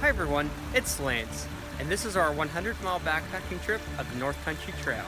Hi everyone, it's Lance, and this is our 100-mile backpacking trip of the North Country Trail.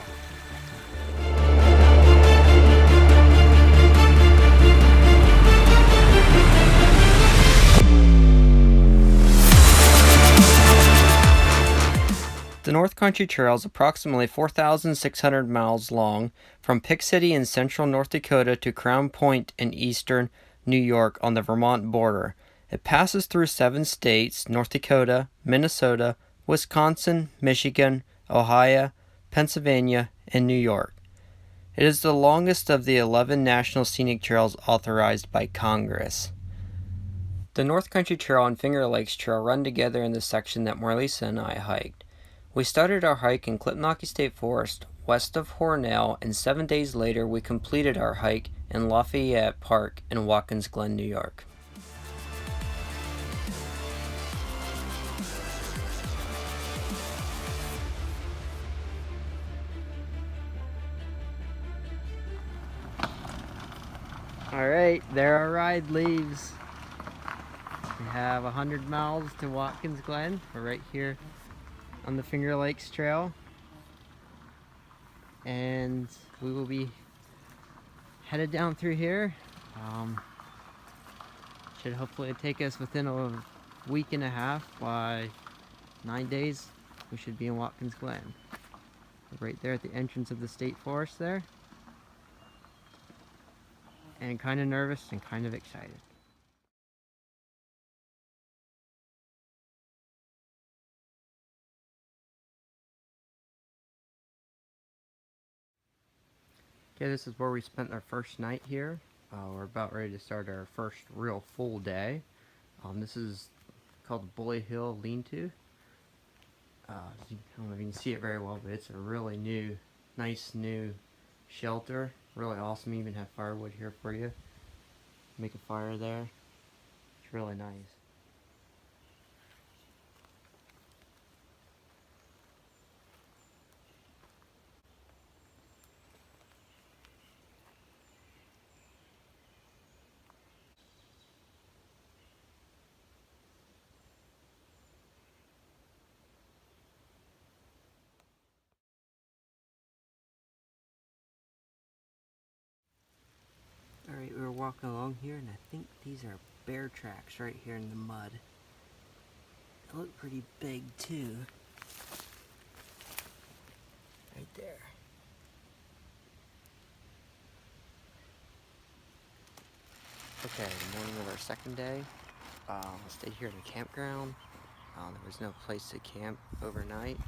The North Country Trail is approximately 4,600 miles long from Pick City in central North Dakota to Crown Point in eastern New York on the Vermont border. It passes through 7 states: North Dakota, Minnesota, Wisconsin, Michigan, Ohio, Pennsylvania, and New York. It is the longest of the 11 national scenic trails authorized by Congress. The North Country Trail and Fingerlakes Trail run together in the section that Marlisa and I hiked. We started our hike in Klipnocky State Forest, west of Hornell, and 7 days later we completed our hike in Lafayette Park in Watkins Glen, New York. Alright, there our ride leaves. We have 100 miles to Watkins Glen. We're right here on the Fingerlakes Trail, and we will be headed down through here. Should hopefully take us within a week and a half. By 9 days we should be in Watkins Glen. We're right there at the entrance of the state forest there, and kind of nervous and kind of excited. Okay, this is where we spent our first night here. We're about ready to start our first real full day. This is called Bully Hill Lean-To. I don't know if you can see it very well, but it's a really nice new shelter. Really awesome. Even have firewood here for you. Make a fire there. It's really nice. Alright, we were walking along here, and I think these are bear tracks right here in the mud. They look pretty big too. Right there. Okay, the morning of our second day. We stayed here in a campground. There was no place to camp overnight.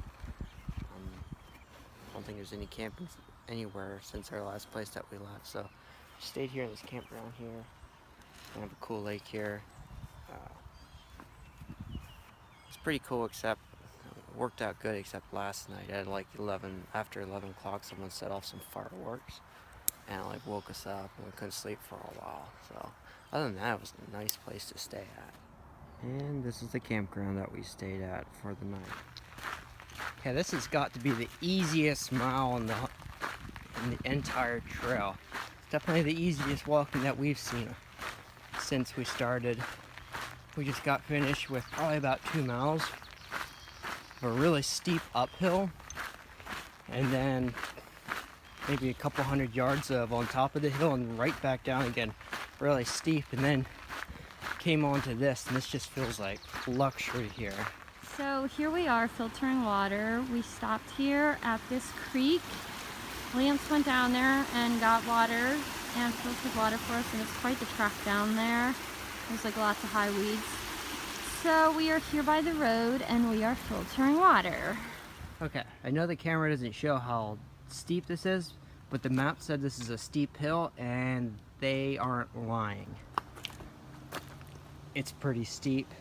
I don't think there's any camping anywhere since our last place that we left, so stayed here in this campground here. We have a cool lake here. It's pretty cool, except it worked out good except last night at like after 11 o'clock someone set off some fireworks and it like woke us up and we couldn't sleep for a while. So other than that, it was a nice place to stay at. And this is the campground that we stayed at for the night. Okay, this has got to be the easiest mile in the entire trail. Definitely the easiest walking that we've seen since we started. We just got finished with probably about 2 miles of a really steep uphill, and then maybe a couple hundred yards of on top of the hill and right back down again, really steep, and then came onto this, and this just feels like luxury here. So here we are filtering water. We stopped here at this creek. Lance went down there and got water and filtered water for us, and it's quite the track down there. There's like lots of high weeds. So we are here by the road and we are filtering water. Okay, I know the camera doesn't show how steep this is, but the map said this is a steep hill, and they aren't lying. It's pretty steep.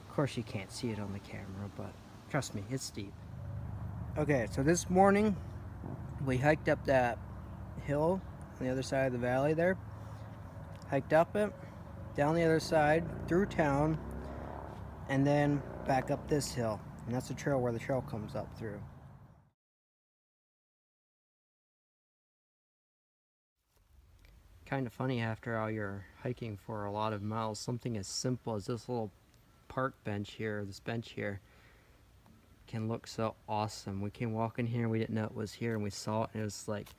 Of course you can't see it on the camera, but trust me, it's steep. Okay, so this morning we hiked up that hill on the other side of the valley there. Hiked up it, down the other side, through town, and then back up this hill. And that's the trail where the trail comes up through. Kind of funny, after all you're hiking for a lot of miles, something as simple as this little park bench here, this bench here, can look so awesome. We came walking here and we didn't know it was here, and we saw it and it was like,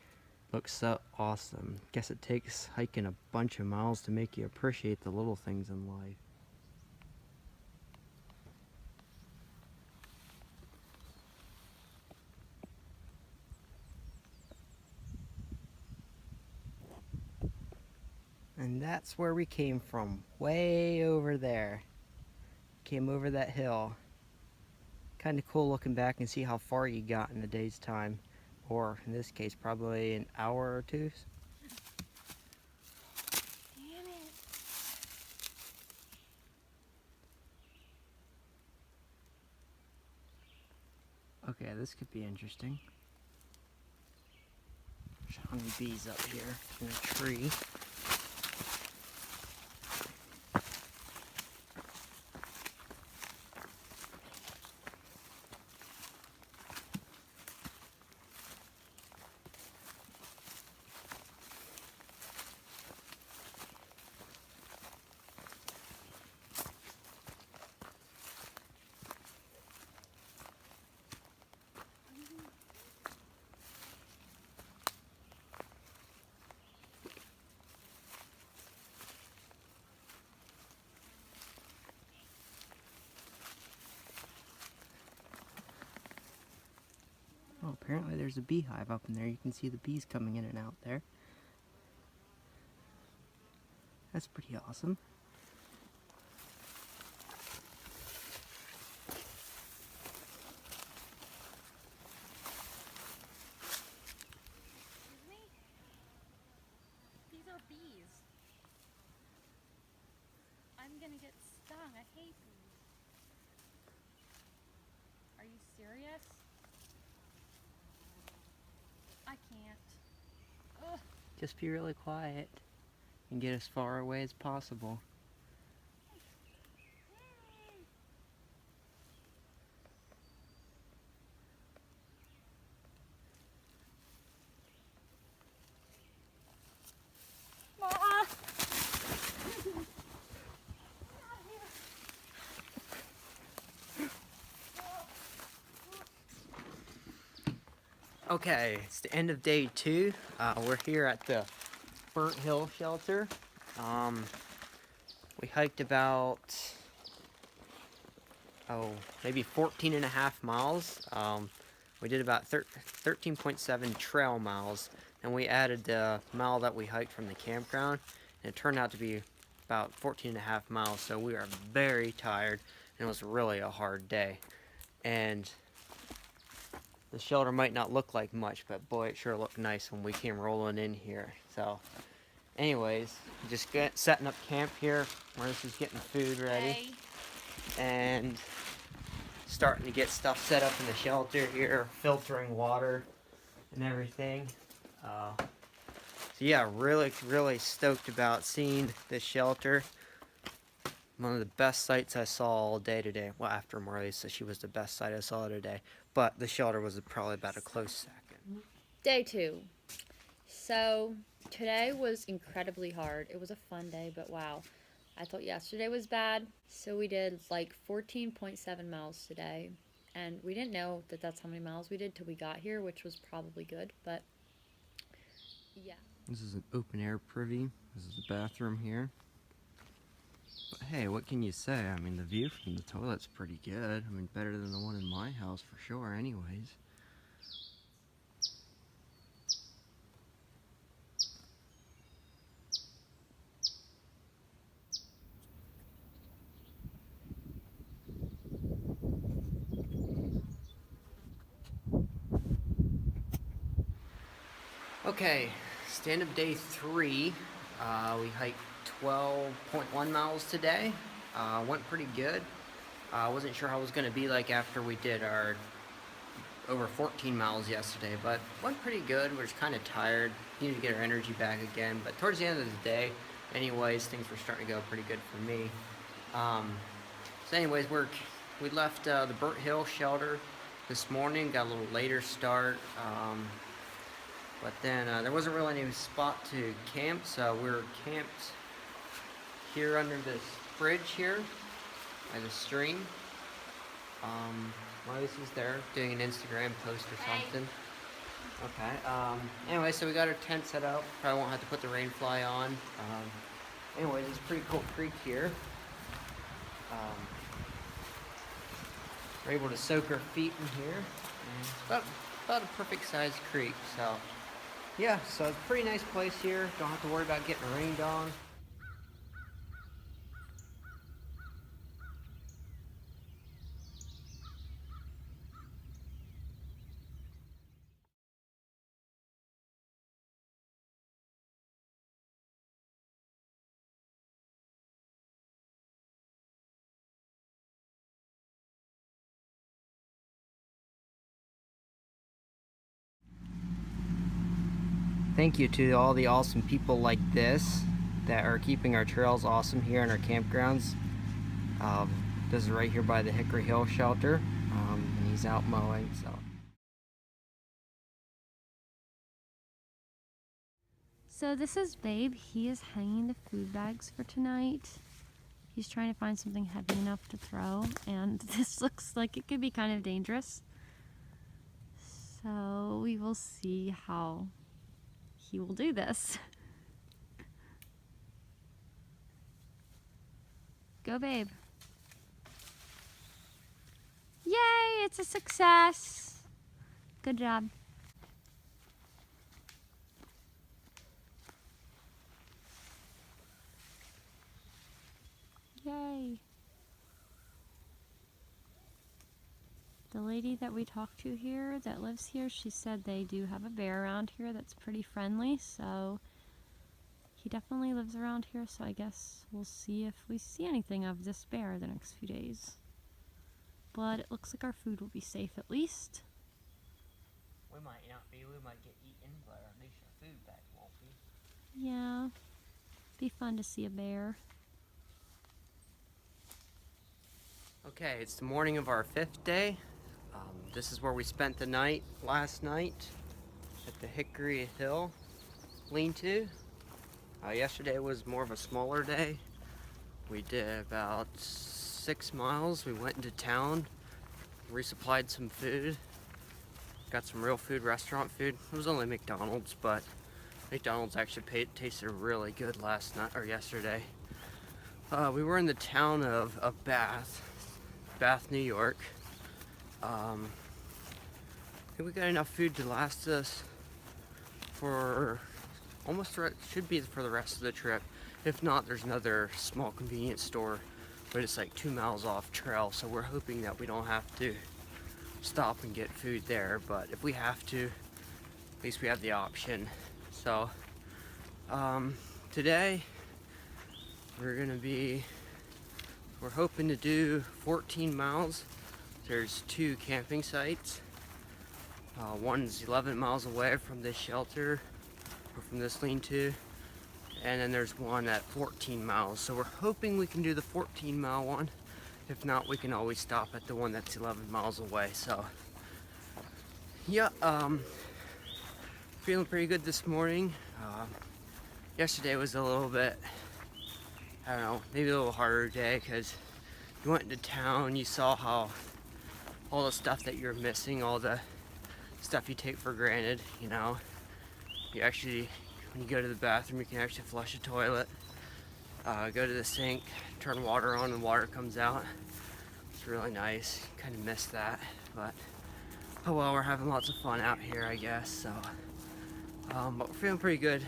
looks so awesome. Guess it takes hiking a bunch of miles to make you appreciate the little things in life. And that's where we came from, way over there. Came over that hill. Kind of cool looking back and see how far you got in a day's time, or in this case probably an hour or two. Damn it. Okay, this could be interesting. There's how many bees up here in a tree. Oh, apparently there's a beehive up in there. You can see the bees coming in and out there. That's pretty awesome. Excuse me? These are bees. I'm gonna get stung. I hate bees. Are you serious? I can't. Ugh. Just be really quiet and get as far away as possible. Ah! Okay, it's the end of day 2. We're here at the Burnt Hill shelter. We hiked about, maybe 14 and a half miles. We did about 13.7 trail miles, and we added the mile that we hiked from the campground, and it turned out to be about 14 and a half miles, so we are very tired, and it was really a hard day. And the shelter might not look like much, but boy, it sure looked nice when we came rolling in here. So, anyways, just setting up camp here. Marissa's getting food ready. Hey. And starting to get stuff set up in the shelter here, filtering water and everything. So yeah, really stoked about seeing this shelter. One of the best sights I saw all day today. Well, after Marlisa, she was the best sight I saw today. But the shelter was probably about a close second. Day 2. So today was incredibly hard. It was a fun day, but wow. I thought yesterday was bad. So we did like 14.7 miles today. And we didn't know that that's how many miles we did till we got here, which was probably good, but yeah. This is an open air privy. This is the bathroom here. But hey, what can you say? I mean, the view from the toilet's pretty good. I mean, better than the one in my house for sure, anyways. Okay, stand up day 3. We hiked 12.1 miles today. Went pretty good. Wasn't sure how it was going to be like after we did our over 14 miles yesterday, but went pretty good. We're just kind of tired. Needed to get our energy back again, but towards the end of the day, anyways, things were starting to go pretty good for me. So anyways, we left the Burnt Hill shelter this morning. Got a little later start. But then there wasn't really any spot to camp, so we were camped here under this bridge here. by the stream. Marlisa's there doing an Instagram post or something. Okay. Anyway, so we got our tent set up. Probably won't have to put the rain fly on. Anyways, it's a pretty cool creek here. We're able to soak our feet in here. And it's about a perfect sized creek. So, yeah, so it's a pretty nice place here. Don't have to worry about getting rained on. Thank you to all the awesome people like this that are keeping our trails awesome here in our campgrounds. This is right here by the Hickory Hill shelter, and he's out mowing. So this is Babe. He is hanging the food bags for tonight. He's trying to find something heavy enough to throw, and this looks like it could be kind of dangerous. So we will see how he will do this. Go, Babe. Yay, it's a success. Good job. Yay. The lady that we talked to here that lives here, she said they do have a bear around here that's pretty friendly, so he definitely lives around here, so I guess we'll see if we see anything of this bear the next few days. But it looks like our food will be safe at least. We might not be, we might get eaten, but at least our food bag won't be. Yeah, be fun to see a bear. Okay, it's the morning of our 5th day. This is where we spent the night last night at the Hickory Hill lean-to. Yesterday was more of a smaller day. We did about 6 miles. We went into town, resupplied some food, got some real food, restaurant food. It was only McDonald's, but McDonald's actually tasted really good yesterday. We were in the town of Bath, New York. I think we got enough food to last us for should be for the rest of the trip. If not, there's another small convenience store, but it's like 2 miles off trail, so we're hoping that we don't have to stop and get food there, but if we have to, at least we have the option. So today we're hoping to do 14 miles. There's 2 camping sites. One's 11 miles away from this shelter, or from this lean-to, and then there's one at 14 miles. So we're hoping we can do the 14-mile one. If not, we can always stop at the one that's 11 miles away. So yeah, feeling pretty good this morning. Yesterday was a little bit, I don't know, maybe a little harder day because you went into town, you saw how all the stuff that you're missing, all the stuff you take for granted, you know. You actually, when you go to the bathroom, you can actually flush a toilet, go to the sink, turn water on and water comes out. It's really nice. Kind of miss that, but oh well, we're having lots of fun out here, I guess. So, but we're feeling pretty good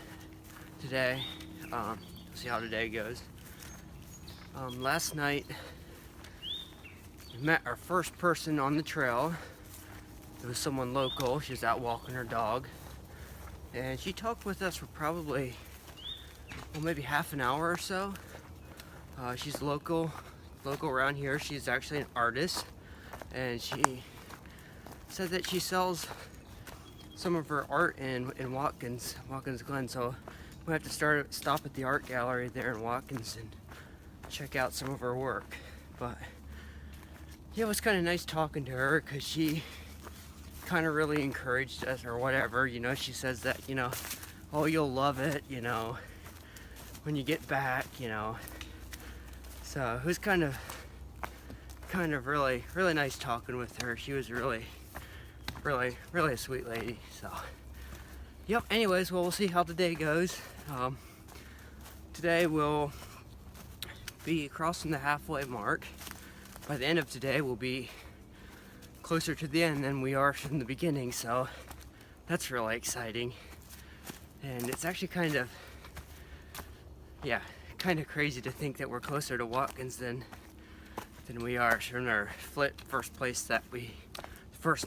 today. We'll see how today goes. Last night we met our first person on the trail. It was someone local. She was out walking her dog, and she talked with us for probably, well, maybe half an hour or so. She's local around here. She's actually an artist, and she said that she sells some of her art in Watkins Glen. So we have to stop at the art gallery there in Watkins and check out some of her work. But yeah, it was kind of nice talking to her because she kind of really encouraged us or whatever. You know, she says that, you know, oh, you'll love it, you know, when you get back, you know. So it was kind of kind of really nice talking with her. She was really a sweet lady. So, yep. Anyways, well, we'll see how the day goes. Today we'll be crossing the halfway mark. By the end of today, we'll be closer to the end than we are from the beginning. So that's really exciting. And it's actually kind of crazy to think that we're closer to Watkins than we are from our first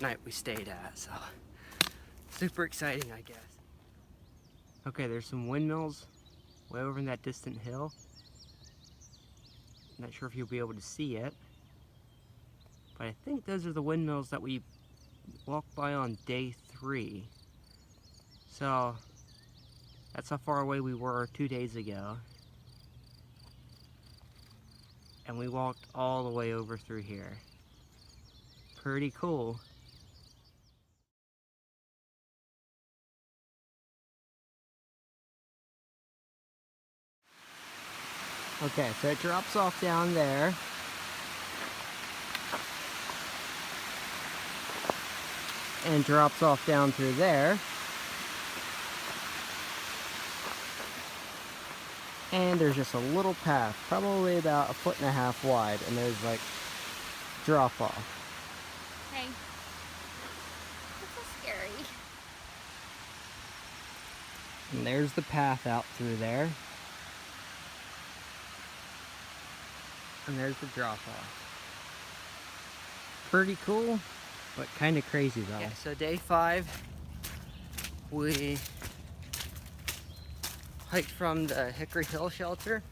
night we stayed at. So super exciting, I guess. Okay, there's some windmills way over in that distant hill. Not sure if you'll be able to see it, but I think those are the windmills that we walked by on day 3. So that's how far away we were 2 days ago. And we walked all the way over through here. Pretty cool. Okay, so it drops off down there. And drops off down through there. And there's just a little path, probably about 1.5 feet wide, and there's like drop off. Hey. That's so scary. And there's the path out through there. And there's the drop off. Pretty cool, but kind of crazy though. Yeah, so day 5, we hiked from the Hickory Hill Shelter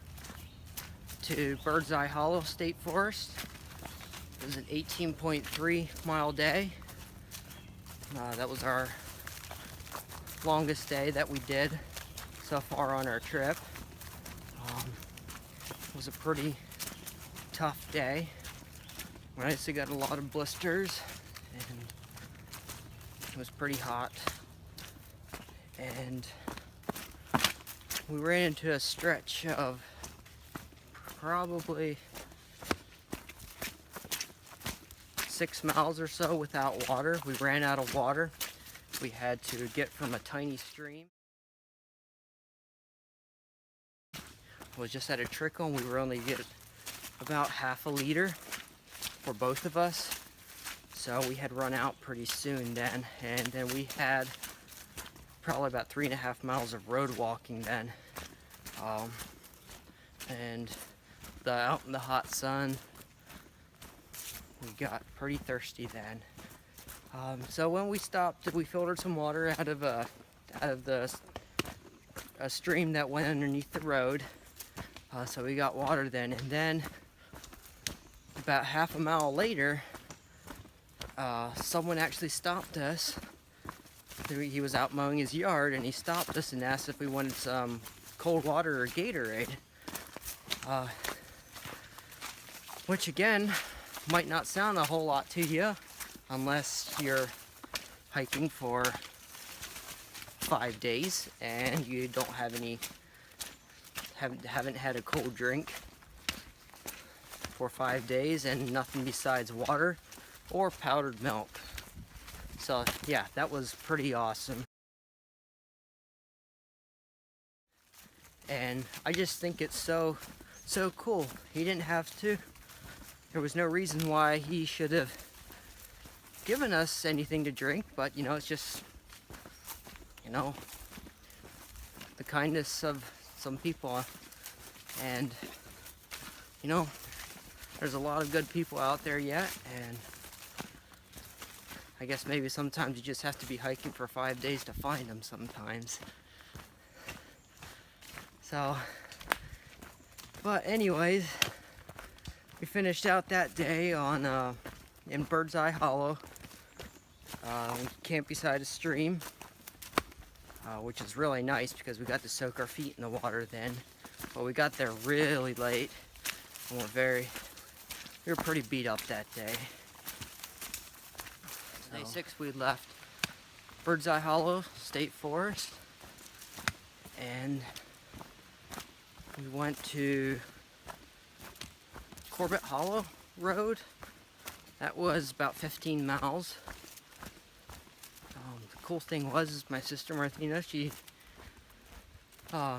to Bird's Eye Hollow State Forest. It was an 18.3 mile day. That was our longest day that we did so far on our trip. It was a pretty tough day. We actually got a lot of blisters and it was pretty hot. And we ran into a stretch of probably 6 miles or so without water. We ran out of water. We had to get from a tiny stream. It was just at a trickle and we were only getting about half a liter for both of us. So we had run out pretty soon then. And then we had probably about 3.5 miles of road walking then. And out in the hot sun, we got pretty thirsty then. So when we stopped, we filtered some water out of a stream that went underneath the road. So we got water then, and then about half a mile later, someone actually stopped us. He was out mowing his yard and he stopped us and asked if we wanted some cold water or Gatorade. Which again, might not sound a whole lot to you unless you're hiking for 5 days and you don't have haven't had a cold drink for 5 days and nothing besides water or powdered milk. So yeah, that was pretty awesome. And I just think it's so cool. He didn't have to. There was no reason why he should have given us anything to drink, but you know, it's just, you know, the kindness of some people. And you know, there's a lot of good people out there yet, and I guess maybe sometimes you just have to be hiking for 5 days to find them sometimes. So, but anyways, we finished out that day on in Bird's Eye Hollow. We camped beside a stream, which is really nice because we got to soak our feet in the water then. But we got there really late, and we were pretty beat up that day. Day 6 we left Bird's Eye Hollow State Forest, and we went to Corbett Hollow, rode. That was about 15 miles. The cool thing was my sister Martina, she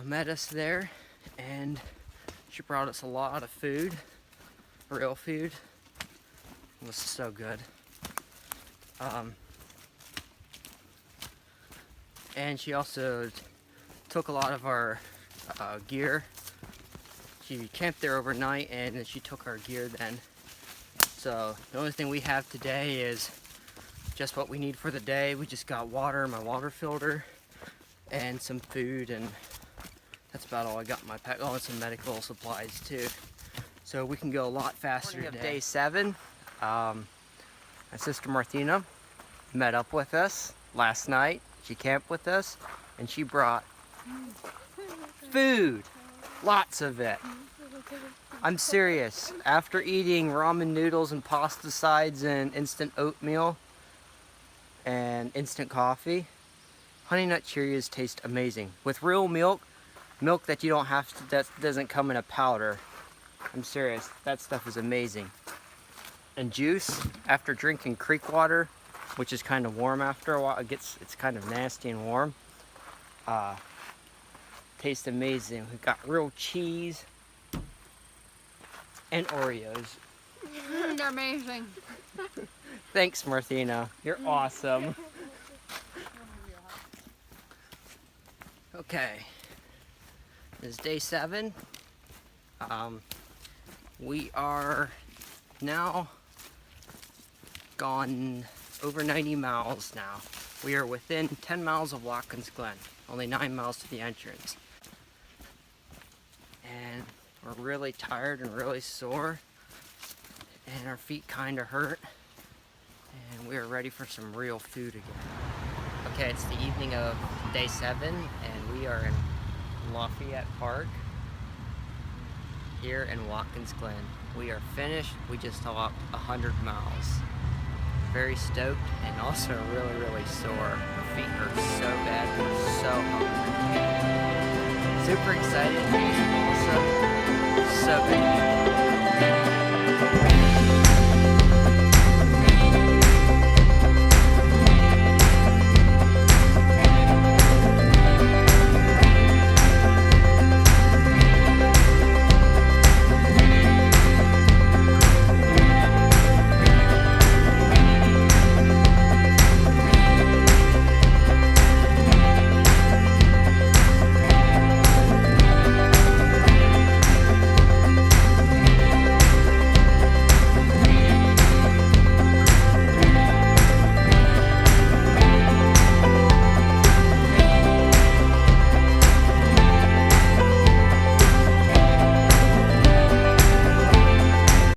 met us there, and she brought us a lot of food, real food. It was so good. And she also took a lot of our gear. She camped there overnight, and then she took our gear then. So the only thing we have today is just what we need for the day. We just got water, my water filter, and some food, and that's about all I got in my pack. Oh, and some medical supplies too. So we can go a lot faster today. Morning of day 7. My sister Martina met up with us last night. She camped with us, and she brought food. Lots of it. I'm serious. After eating ramen noodles and pasta sides and instant oatmeal and instant coffee, Honey Nut Cheerios taste amazing. With real milk that you don't have to, that doesn't come in a powder. I'm serious. That stuff is amazing. And juice, after drinking creek water, which is kind of warm after a while, it's kind of nasty and warm. Tastes amazing. We've got real cheese and Oreos. They're amazing. Thanks, Martina. You're awesome. Okay. This is day 7. We are now gone over 90 miles now. We are within 10 miles of Watkins Glen, only 9 miles to the entrance. And we're really tired and really sore, and our feet kind of hurt, and we are ready for some real food again. Okay, it's the evening of day 7, and we are in Lafayette Park here in Watkins Glen. We are finished. We just walked 100 miles. Very stoked and also really sore. Our feet hurt so bad. We're so hungry. Super excited. Awesome. So good.